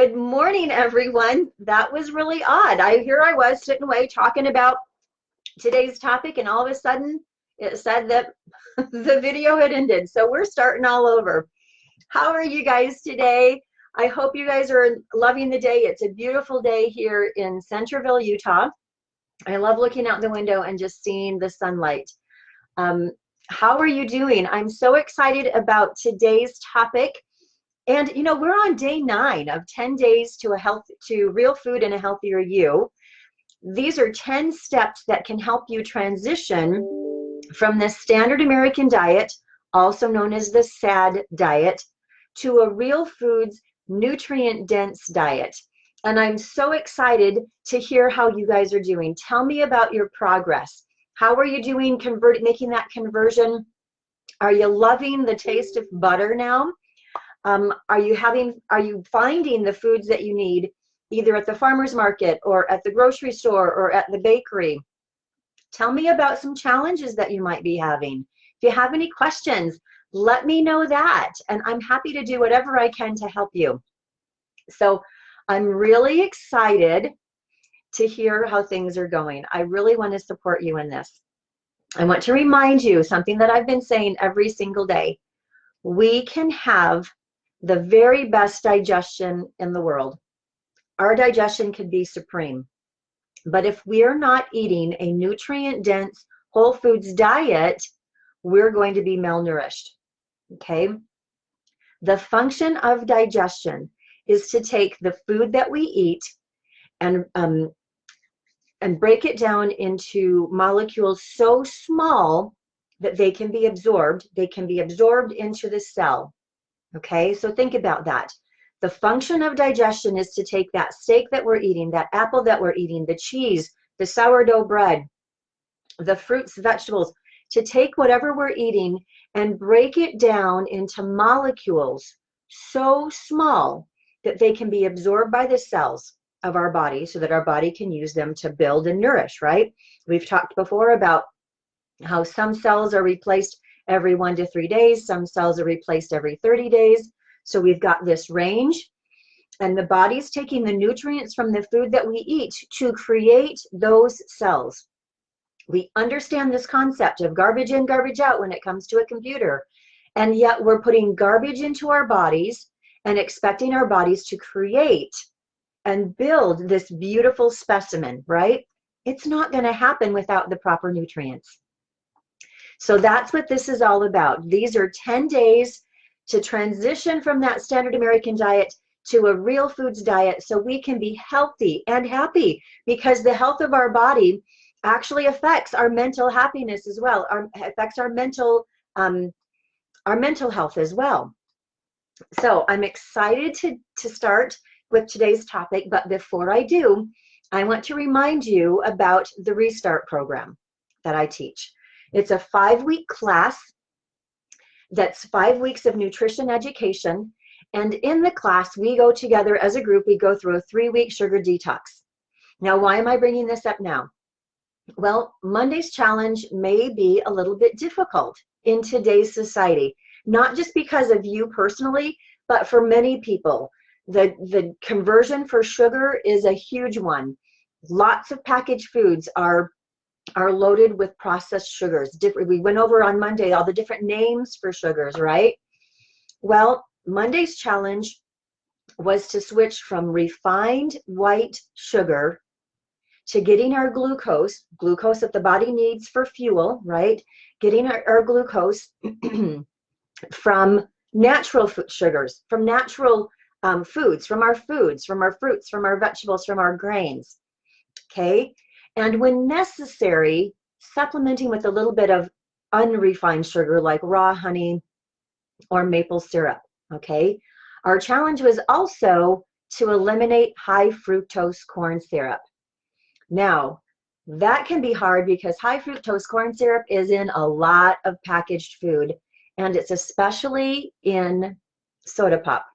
Good morning, everyone. That was really odd. Here I was sitting away talking about today's topic, and all of a sudden it said that the video had ended. So we're starting all over. How are you guys today? I hope you guys are loving the day. It's a beautiful day here in Centerville, Utah. I love looking out the window and just seeing the sunlight. How are you doing? I'm so excited about today's topic. And you know, we're on day 9 of 10 days to real food and a healthier you. These are 10 steps that can help you transition from the standard American diet, also known as the SAD diet, to a real foods nutrient dense diet. And I'm so excited to hear how you guys are doing. Tell me about your progress. How are you doing making that conversion? Are you loving the taste of butter now? Are you finding the foods that you need either at the farmer's market or at the grocery store or at the bakery? Tell me about some challenges that you might be having. If you have any questions, let me know that, and I'm happy to do whatever I can to help you. So I'm really excited to hear how things are going. I really want to support you in this. I want to remind you something that I've been saying every single day. We can have the very best digestion in the world. Our digestion could be supreme. But if we're not eating a nutrient-dense whole foods diet, we're going to be malnourished. Okay? The function of digestion is to take the food that we eat and break it down into molecules so small that they can be absorbed. They can be absorbed into the cell. Okay, so think about that. The function of digestion is to take that steak that we're eating, that apple that we're eating, the cheese, the sourdough bread, the fruits, vegetables, to take whatever we're eating and break it down into molecules so small that they can be absorbed by the cells of our body so that our body can use them to build and nourish, right? We've talked before about how some cells are replaced every 1 to 3 days. Some cells are replaced every 30 days. So we've got this range, and the body's taking the nutrients from the food that we eat to create those cells. We understand this concept of garbage in, garbage out when it comes to a computer, and yet we're putting garbage into our bodies and expecting our bodies to create and build this beautiful specimen, right? It's not going to happen without the proper nutrients. So that's what this is all about. These are 10 days to transition from that standard American diet to a real foods diet so we can be healthy and happy, because the health of our body actually affects our mental happiness as well, affects our mental health as well. So I'm excited to start with today's topic, but before I do, I want to remind you about the Restart program that I teach. It's a 5-week class that's 5 weeks of nutrition education. And in the class, we go together as a group. We go through a 3-week sugar detox. Now, why am I bringing this up now? Well, Monday's challenge may be a little bit difficult in today's society, not just because of you personally, but for many people. The conversion for sugar is a huge one. Lots of packaged foods are loaded with processed sugars. We went over on Monday all the different names for sugars, right? Well, Monday's challenge was to switch from refined white sugar to getting our glucose that the body needs for fuel, right? Getting our glucose from natural sugars, from natural foods, from our fruits, from our vegetables, from our grains, okay? And when necessary, supplementing with a little bit of unrefined sugar like raw honey or maple syrup, okay? Our challenge was also to eliminate high fructose corn syrup. Now, that can be hard because high fructose corn syrup is in a lot of packaged food, and it's especially in soda pop.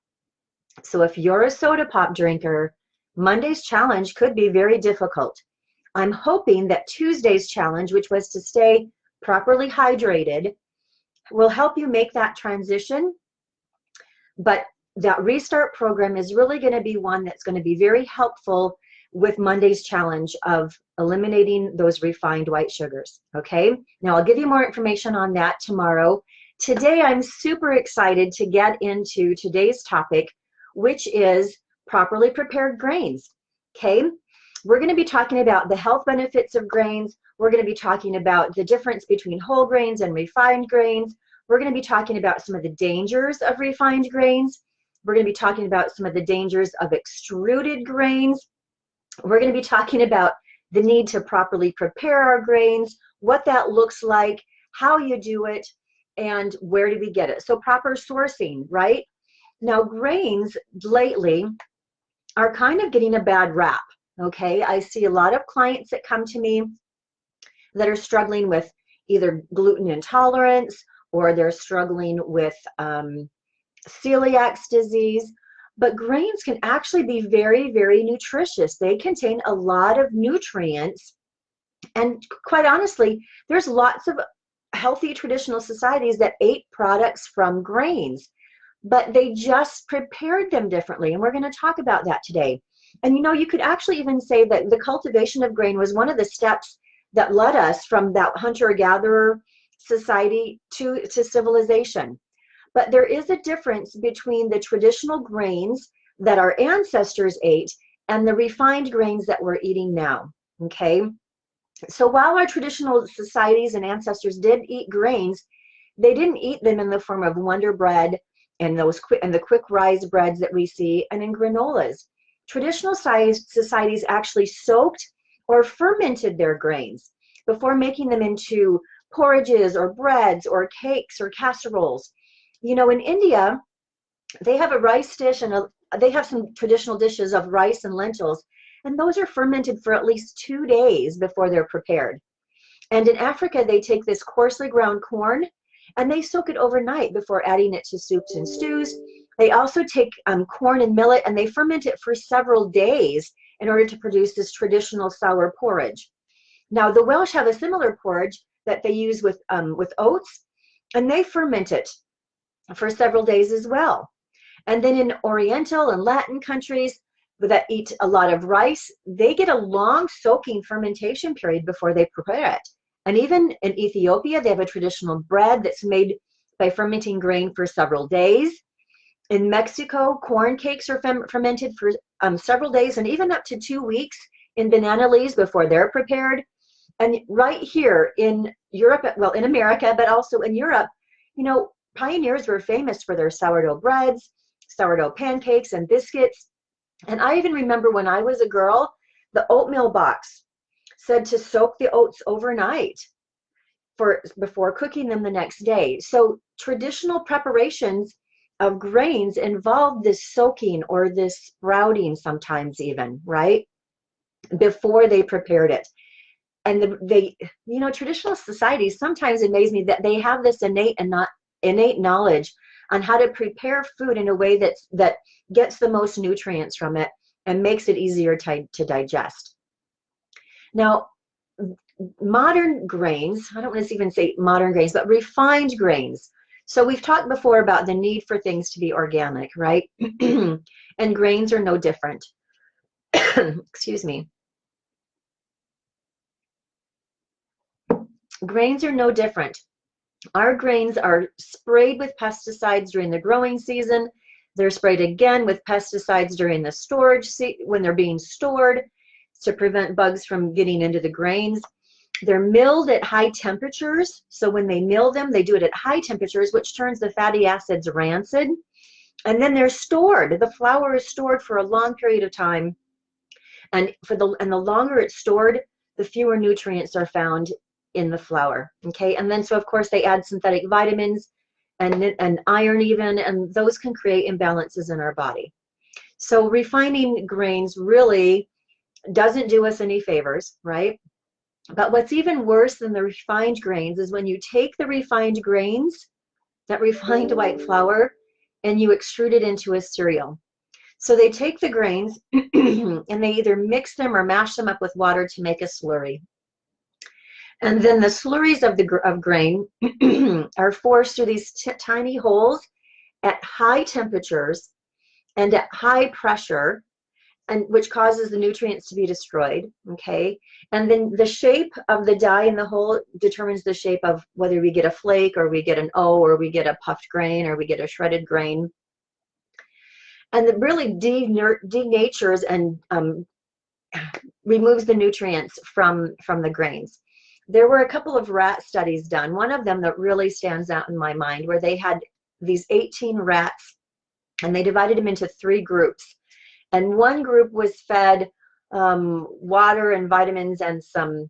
So if you're a soda pop drinker, Monday's challenge could be very difficult. I'm hoping that Tuesday's challenge, which was to stay properly hydrated, will help you make that transition. But that restart program is really going to be one that's going to be very helpful with Monday's challenge of eliminating those refined white sugars. Okay, now I'll give you more information on that tomorrow. Today I'm super excited to get into today's topic, which is properly prepared grains. Okay, we're going to be talking about the health benefits of grains. We're going to be talking about the difference between whole grains and refined grains. We're going to be talking about some of the dangers of refined grains. We're going to be talking about some of the dangers of extruded grains. We're going to be talking about the need to properly prepare our grains, what that looks like, how you do it, and where do we get it. So proper sourcing, right? Now, grains lately are kind of getting a bad rap, okay? I see a lot of clients that come to me that are struggling with either gluten intolerance, or they're struggling with celiac disease. But grains can actually be very, very nutritious. They contain a lot of nutrients. And quite honestly, there's lots of healthy traditional societies that ate products from grains, but they just prepared them differently. And we're going to talk about that today. And you know, you could actually even say that the cultivation of grain was one of the steps that led us from that hunter-gatherer society to civilization. But there is a difference between the traditional grains that our ancestors ate and the refined grains that we're eating now, okay? So while our traditional societies and ancestors did eat grains, they didn't eat them in the form of Wonder Bread and the quick rise breads that we see and in granolas. Traditional societies actually soaked or fermented their grains before making them into porridges or breads or cakes or casseroles. You know, in India, they have a rice dish and they have some traditional dishes of rice and lentils, and those are fermented for at least 2 days before they're prepared. And in Africa, they take this coarsely ground corn and they soak it overnight before adding it to soups and stews. They also take corn and millet and they ferment it for several days in order to produce this traditional sour porridge. Now, the Welsh have a similar porridge that they use with oats, and they ferment it for several days as well. And then in Oriental and Latin countries that eat a lot of rice, they get a long soaking fermentation period before they prepare it. And even in Ethiopia, they have a traditional bread that's made by fermenting grain for several days. In Mexico, corn cakes are fermented for several days and even up to 2 weeks in banana leaves before they're prepared. And right here in Europe, well, in America, but also in Europe, you know, pioneers were famous for their sourdough breads, sourdough pancakes, and biscuits. And I even remember when I was a girl, the oatmeal box said to soak the oats overnight before cooking them the next day. So traditional preparations of grains involve this soaking or this sprouting sometimes even, right? Before they prepared it. And you know, traditional societies sometimes amaze me that they have this innate knowledge on how to prepare food in a way that gets the most nutrients from it and makes it easier to digest. Now, modern grains, I don't want to even say modern grains, but refined grains. So we've talked before about the need for things to be organic, right? And grains are no different. Excuse me. Grains are no different. Our grains are sprayed with pesticides during the growing season. They're sprayed again with pesticides during the storage when they're being stored to prevent bugs from getting into the grains. They're milled at high temperatures. So when they mill them, they do it at high temperatures, which turns the fatty acids rancid. And then they're stored. The flour is stored for a long period of time. And the longer it's stored, the fewer nutrients are found in the flour. Okay, and then so of course they add synthetic vitamins and iron even, and those can create imbalances in our body. So refining grains really doesn't do us any favors, right? But what's even worse than the refined grains is when you take the refined grains, that refined white flour, and you extrude it into a cereal. So they take the grains and they either mix them or mash them up with water to make a slurry. And then the slurries of grain are forced through these tiny holes at high temperatures and at high pressure, and which causes the nutrients to be destroyed, okay? And then the shape of the die in the hole determines the shape of whether we get a flake or we get an O or we get a puffed grain or we get a shredded grain. And it really denatures and removes the nutrients from the grains. There were a couple of rat studies done. One of them that really stands out in my mind, where they had these 18 rats and they divided them into 3 groups. And one group was fed water and vitamins and some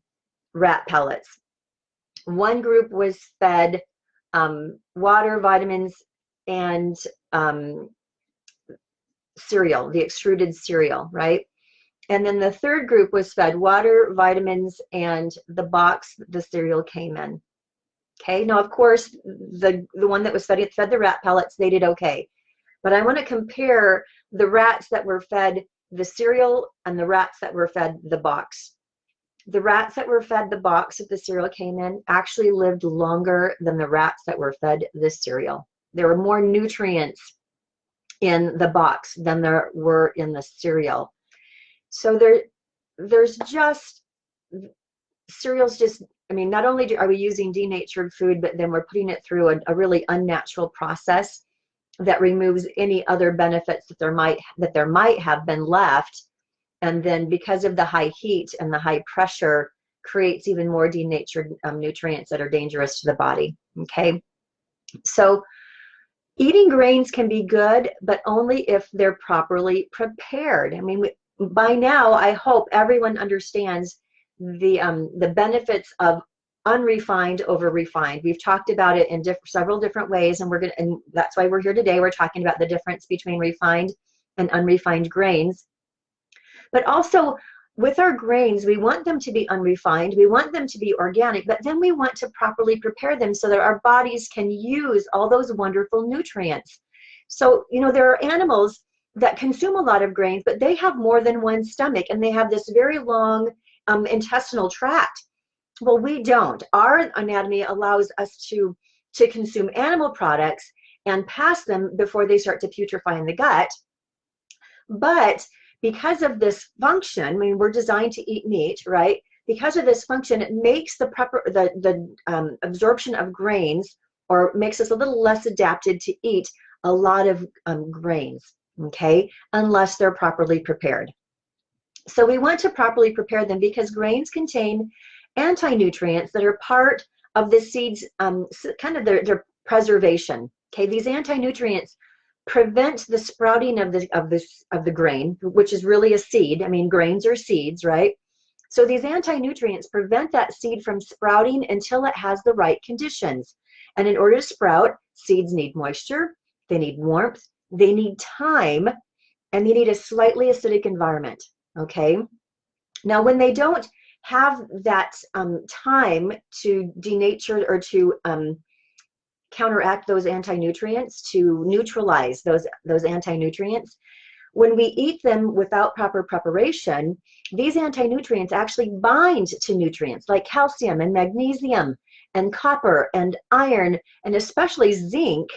rat pellets. One group was fed water, vitamins, and cereal, the extruded cereal, right? And then the third group was fed water, vitamins, and the box the cereal came in. Okay, now of course, the one that was fed the rat pellets, they did okay. But I want to compare the rats that were fed the cereal and the rats that were fed the box. The rats that were fed the box that the cereal came in actually lived longer than the rats that were fed the cereal. There were more nutrients in the box than there were in the cereal. So there's just, cereal's just, I mean, not only are we using denatured food, but then we're putting it through a really unnatural process that removes any other benefits that there might have been left, and then because of the high heat and the high pressure creates even more denatured nutrients that are dangerous to the body. Okay, so eating grains can be good, but only if they're properly prepared. I mean, by now I hope everyone understands the benefits of unrefined over refined. We've talked about it in several different ways, and that's why we're here today. We're talking about the difference between refined and unrefined grains. But also with our grains, we want them to be unrefined, we want them to be organic, but then we want to properly prepare them so that our bodies can use all those wonderful nutrients. So, you know, there are animals that consume a lot of grains, but they have more than one stomach, and they have this very long intestinal tract. Well, we don't. Our anatomy allows us to consume animal products and pass them before they start to putrefy in the gut. But because of this function, I mean, we're designed to eat meat, right? Because of this function, it makes the absorption of grains, or makes us a little less adapted to eat a lot of grains, okay, unless they're properly prepared. So we want to properly prepare them because grains contain anti-nutrients that are part of the seeds, kind of their preservation. Okay, these anti-nutrients prevent the sprouting of the grain, which is really a seed. I mean, grains are seeds, right? So these anti-nutrients prevent that seed from sprouting until it has the right conditions. And in order to sprout, seeds need moisture, they need warmth, they need time, and they need a slightly acidic environment. Okay, now when they don't have that time to denature or to counteract those anti-nutrients, to neutralize those anti-nutrients, when we eat them without proper preparation, these anti-nutrients actually bind to nutrients like calcium and magnesium and copper and iron and especially zinc,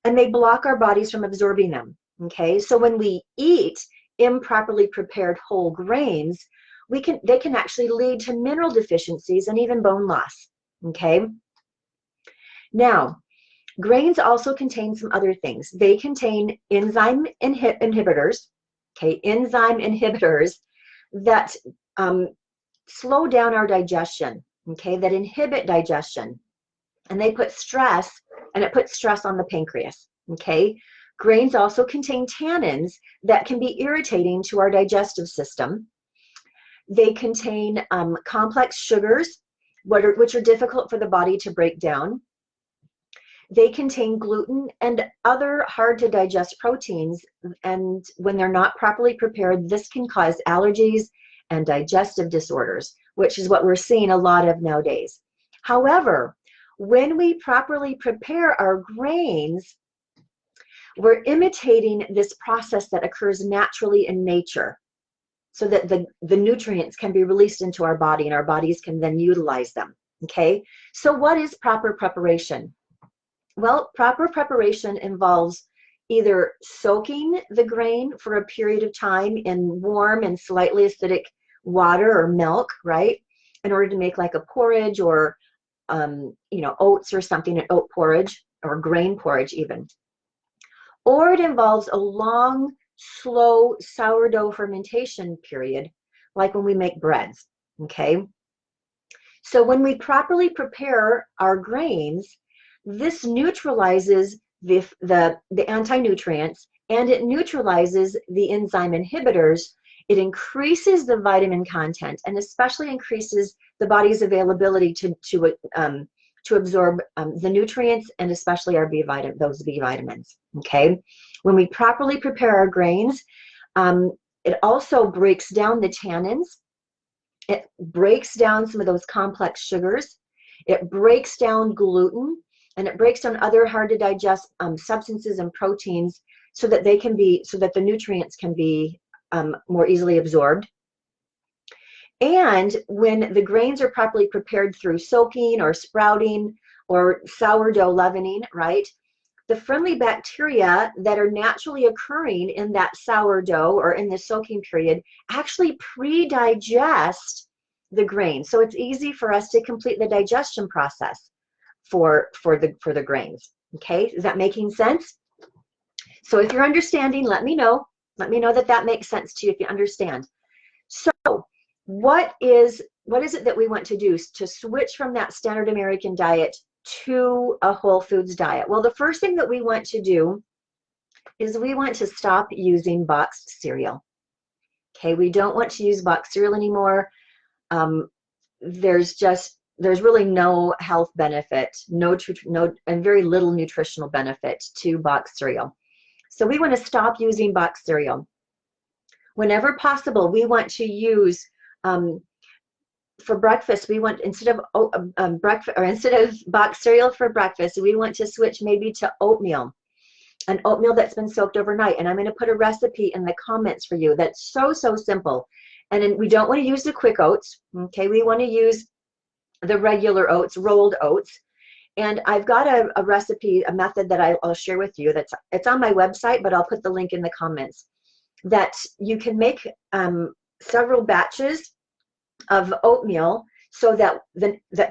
and they block our bodies from absorbing them. Okay, so when we eat improperly prepared whole grains, they can actually lead to mineral deficiencies and even bone loss. Okay, now grains also contain some other things. They contain enzyme inhibitors, okay, enzyme inhibitors that slow down our digestion, okay, that inhibit digestion, and they put stress, and it puts stress on the pancreas. Okay, grains also contain tannins that can be irritating to our digestive system. They contain complex sugars, which are difficult for the body to break down. They contain gluten and other hard to digest proteins, and when they're not properly prepared, this can cause allergies and digestive disorders, which is what we're seeing a lot of nowadays. However, when we properly prepare our grains, we're imitating this process that occurs naturally in nature, so that the nutrients can be released into our body and our bodies can then utilize them. Okay, so what is proper preparation? Well, proper preparation involves either soaking the grain for a period of time in warm and slightly acidic water or milk, right? In order to make like a porridge or, oats or something, an oat porridge or grain porridge even. Or it involves a long, slow sourdough fermentation period, like when we make breads, okay? So when we properly prepare our grains, this neutralizes the anti-nutrients, and it neutralizes the enzyme inhibitors. It increases the vitamin content and especially increases the body's availability to absorb the nutrients and especially those B vitamins, okay? When we properly prepare our grains, it also breaks down the tannins. It breaks down some of those complex sugars. It breaks down gluten, and it breaks down other hard to digest substances and proteins so that the nutrients can be more easily absorbed. And when the grains are properly prepared through soaking or sprouting or sourdough leavening, right, the friendly bacteria that are naturally occurring in that sourdough or in the soaking period actually pre-digest the grain. So it's easy for us to complete the digestion process for the grains. Okay, is that making sense? So if you're understanding, let me know. Let me know that makes sense to you if you understand. So what is it that we want to do to switch from that standard American diet to a whole foods diet? Well, the first thing that we want to do is we want to stop using boxed cereal. Okay, we don't want to use boxed cereal anymore. There's really no health benefit, and very little nutritional benefit to boxed cereal. So we want to stop using boxed cereal. Whenever possible, we want to use for breakfast, we want, instead of boxed cereal for breakfast, we want to switch maybe to oatmeal, an oatmeal that's been soaked overnight. And I'm going to put a recipe in the comments for you that's so simple. And then we don't want to use the quick oats, okay? We want to use the regular oats, rolled oats. And I've got a recipe, a method that I'll share with you. It's on my website, but I'll put the link in the comments, that you can make several batches of oatmeal so that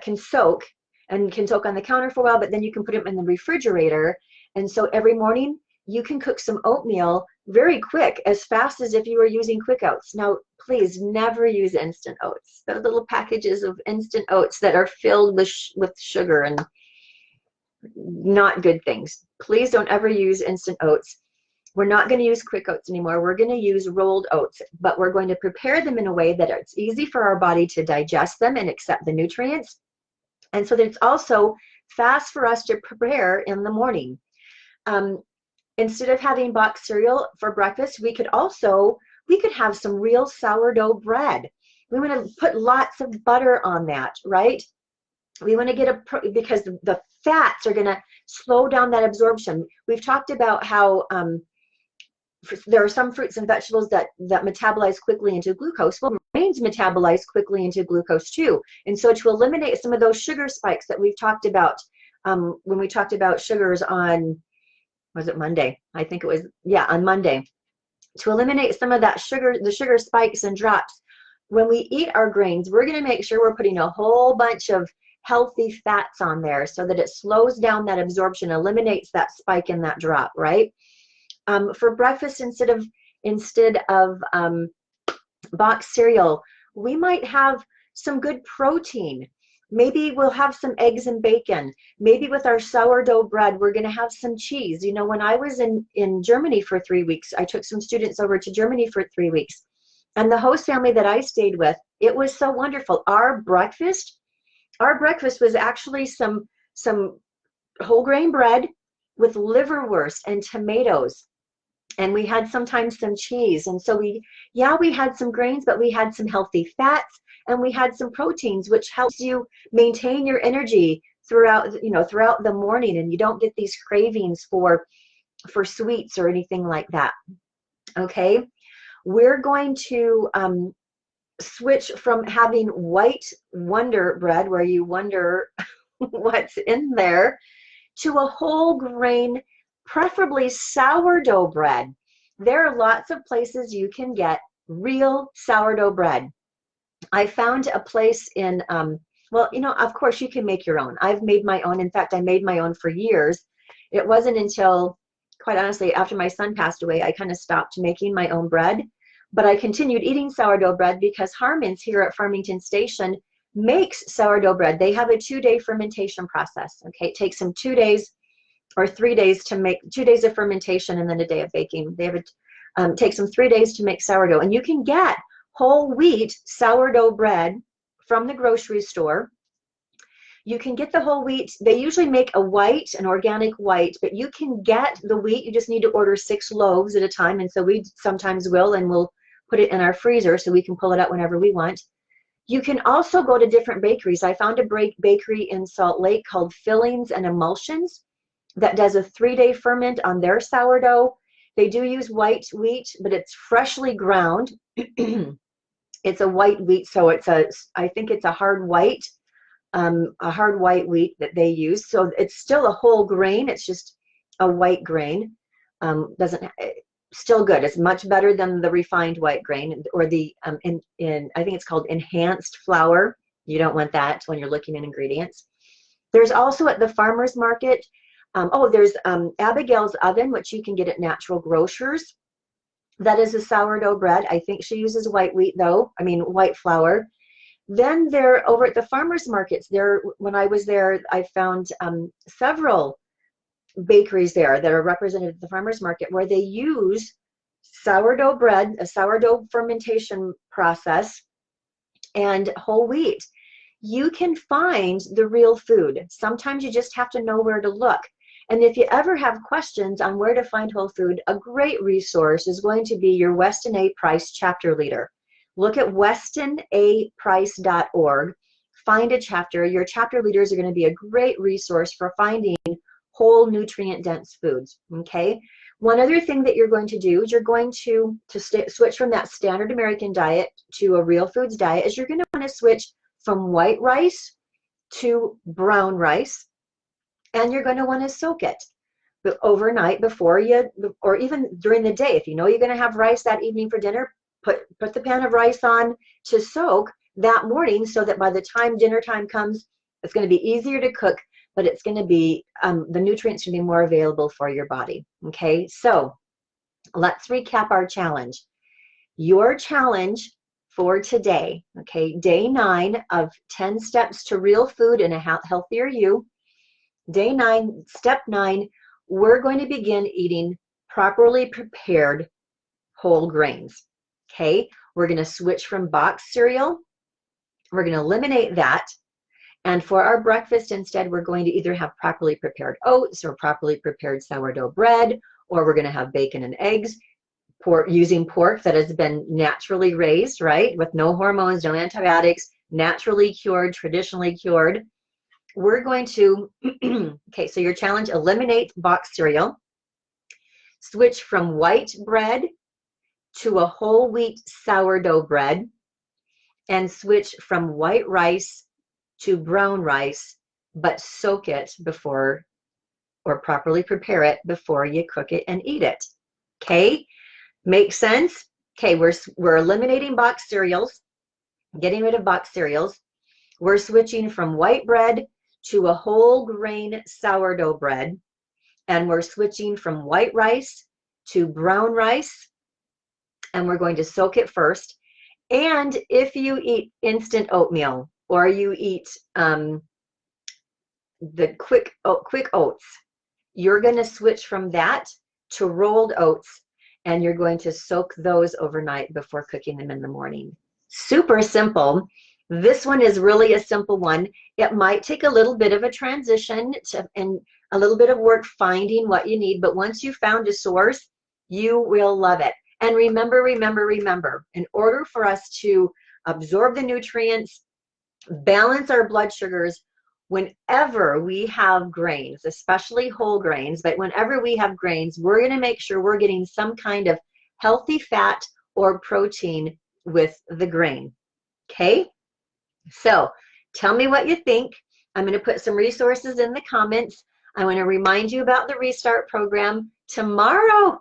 can soak on the counter for a while, but then you can put them in the refrigerator. And so every morning you can cook some oatmeal very quick, as fast as if you were using quick oats. Now, please never use instant oats. Those little packages of instant oats that are filled with sugar and not good things. Please don't ever use instant oats. We're not going to use quick oats anymore. We're going to use rolled oats, but we're going to prepare them in a way that it's easy for our body to digest them and accept the nutrients. And so that it's also fast for us to prepare in the morning. Instead of having boxed cereal for breakfast, we could have some real sourdough bread. We want to put lots of butter on that, right? We want to get because the fats are going to slow down that absorption. We've talked about how there are some fruits and vegetables that metabolize quickly into glucose. Well, grains metabolize quickly into glucose too. And so to eliminate some of those sugar spikes that we've talked about when we talked about sugars on, was it Monday? I think it was, yeah, on Monday. To eliminate some of that the sugar spikes and drops, when we eat our grains, we're going to make sure we're putting a whole bunch of healthy fats on there so that it slows down that absorption, eliminates that spike and that drop, right? For breakfast, instead of boxed cereal, we might have some good protein. Maybe we'll have some eggs and bacon. Maybe with our sourdough bread, we're going to have some cheese. You know, when I was in Germany for 3 weeks, I took some students over to Germany for 3 weeks. And the host family that I stayed with, it was so wonderful. Our breakfast was actually some whole grain bread with liverwurst and tomatoes. And we had sometimes some cheese. And so we had some grains, but we had some healthy fats and we had some proteins, which helps you maintain your energy throughout the morning, and you don't get these cravings for sweets or anything like that. Okay, we're going to switch from having white Wonder bread, where you wonder what's in there, to a whole grain preferably sourdough bread. There are lots of places you can get real sourdough bread. I found a place in, well, you know, of course you can make your own. I've made my own. In fact, I made my own for years. It wasn't until, quite honestly, after my son passed away, I kind of stopped making my own bread. But I continued eating sourdough bread because Harmon's here at Farmington Station makes sourdough bread. They have a 2-day fermentation process. Okay, it takes them 2 days or 3 days to make, 2 days of fermentation and then a day of baking. They have it takes them 3 days to make sourdough, and you can get whole wheat sourdough bread from the grocery store. You can get the whole wheat. They usually make a white, an organic white, but you can get the wheat. You just need to order 6 loaves at a time, and so we sometimes will, and we'll put it in our freezer so we can pull it out whenever we want. You can also go to different bakeries. I found a bakery in Salt Lake called Fillings and Emulsions that does a 3-day ferment on their sourdough. They do use white wheat, but it's freshly ground. It's a white wheat, so it's a, I think it's a hard white wheat that they use. So it's still a whole grain. It's just a white grain. Still good. It's much better than the refined white grain or the I think it's called enhanced flour. You don't want that when you're looking at ingredients. There's also at the farmer's market, there's Abigail's Oven, which you can get at Natural Grocers. That is a sourdough bread. I think she uses white wheat though. I mean, white flour. Then they're over at the farmers markets. There, when I was there, I found several bakeries there that are represented at the farmers market where they use sourdough bread, a sourdough fermentation process, and whole wheat. You can find the real food. Sometimes you just have to know where to look. And if you ever have questions on where to find whole food, a great resource is going to be your Weston A. Price chapter leader. Look at westonaprice.org, find a chapter. Your chapter leaders are going to be a great resource for finding whole nutrient-dense foods, okay? One other thing that you're going to do is you're going to switch from that standard American diet to a real foods diet, is you're going to want to switch from white rice to brown rice, and you're going to want to soak it overnight before you, or even during the day. If you know you're going to have rice that evening for dinner, put the pan of rice on to soak that morning so that by the time dinner time comes, it's going to be easier to cook, but it's going to be, the nutrients should be more available for your body. Okay, so let's recap our challenge. Your challenge for today, okay, day 9 of 10 steps to real food and a healthier you. Day 9, step 9, we're going to begin eating properly prepared whole grains. Okay, we're going to switch from boxed cereal. We're going to eliminate that. And for our breakfast, instead, we're going to either have properly prepared oats or properly prepared sourdough bread, or we're going to have bacon and eggs, using pork that has been naturally raised, right, with no hormones, no antibiotics, naturally cured, traditionally cured. We're going to, okay, so your challenge, eliminate boxed cereal, switch from white bread to a whole wheat sourdough bread, and switch from white rice to brown rice, but soak it before, or properly prepare it before you cook it and eat it. Okay, makes sense? Okay, we're eliminating boxed cereals, getting rid of boxed cereals. We're switching from white bread to a whole grain sourdough bread, and we're switching from white rice to brown rice, and we're going to soak it first. And if you eat instant oatmeal, or you eat the quick oats, you're going to switch from that to rolled oats, and you're going to soak those overnight before cooking them in the morning. Super simple. This one is really a simple one. It might take a little bit of a transition and a little bit of work finding what you need, but once you've found a source, you will love it. And remember, remember, remember, in order for us to absorb the nutrients, balance our blood sugars, whenever we have grains, especially whole grains, but whenever we have grains, we're going to make sure we're getting some kind of healthy fat or protein with the grain. Okay? So tell me what you think. I'm going to put some resources in the comments. I want to remind you about the Restart program. Tomorrow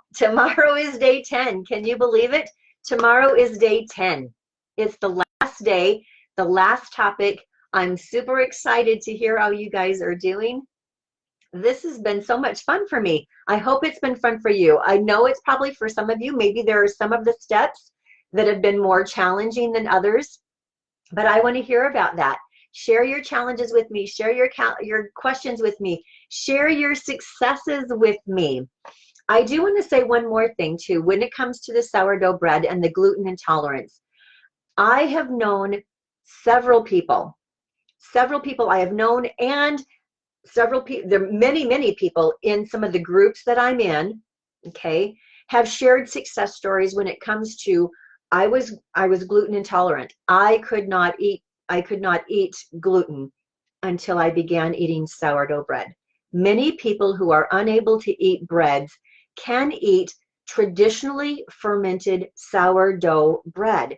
is day 10. Can you believe it? Tomorrow is day 10. It's the last day, the last topic. I'm super excited to hear how you guys are doing. This has been so much fun for me. I hope it's been fun for you. I know it's probably for some of you, maybe there are some of the steps that have been more challenging than others, but I want to hear about that. Share your challenges with me. Share your questions with me. Share your successes with me. I do want to say one more thing too. When it comes to the sourdough bread and the gluten intolerance, I have known several people I have known, and several people, there are many people in some of the groups that I'm in, okay, have shared success stories when it comes to, I was gluten intolerant. I could not eat gluten until I began eating sourdough bread. Many people who are unable to eat breads can eat traditionally fermented sourdough bread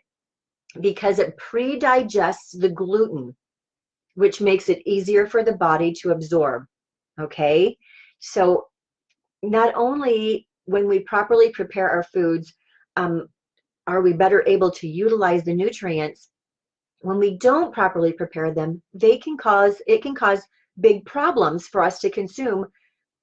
because it pre-digests the gluten, which makes it easier for the body to absorb. Okay, so not only when we properly prepare our foods are we better able to utilize the nutrients, when we don't properly prepare them, it can cause big problems for us to consume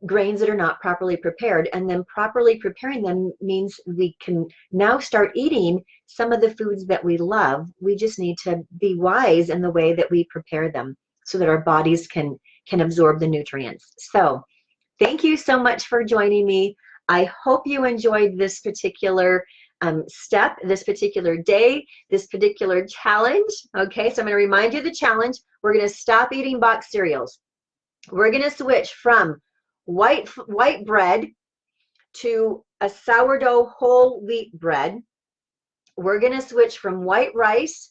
grains that are not properly prepared. And then properly preparing them means we can now start eating some of the foods that we love. We just need to be wise in the way that we prepare them so that our bodies can absorb the nutrients. So thank you so much for joining me. I hope you enjoyed this particular step, this particular day, this particular challenge. Okay, so I'm going to remind you of the challenge. We're going to stop eating boxed cereals. We're going to switch from white bread to a sourdough whole wheat bread. We're going to switch from white rice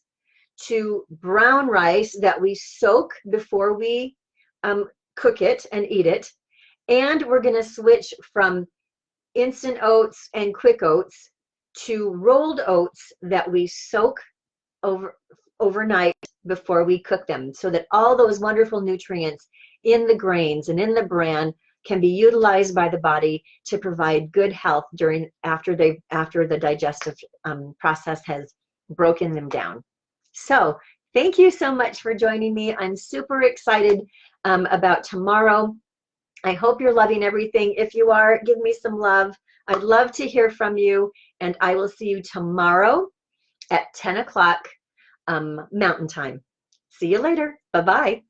to brown rice that we soak before we cook it and eat it. And we're going to switch from instant oats and quick oats to rolled oats that we soak overnight before we cook them, so that all those wonderful nutrients in the grains and in the bran can be utilized by the body to provide good health after the digestive process has broken them down. So thank you so much for joining me. I'm super excited about tomorrow. I hope you're loving everything. If you are, give me some love. I'd love to hear from you, and I will see you tomorrow at 10 o'clock Mountain Time. See you later. Bye-bye.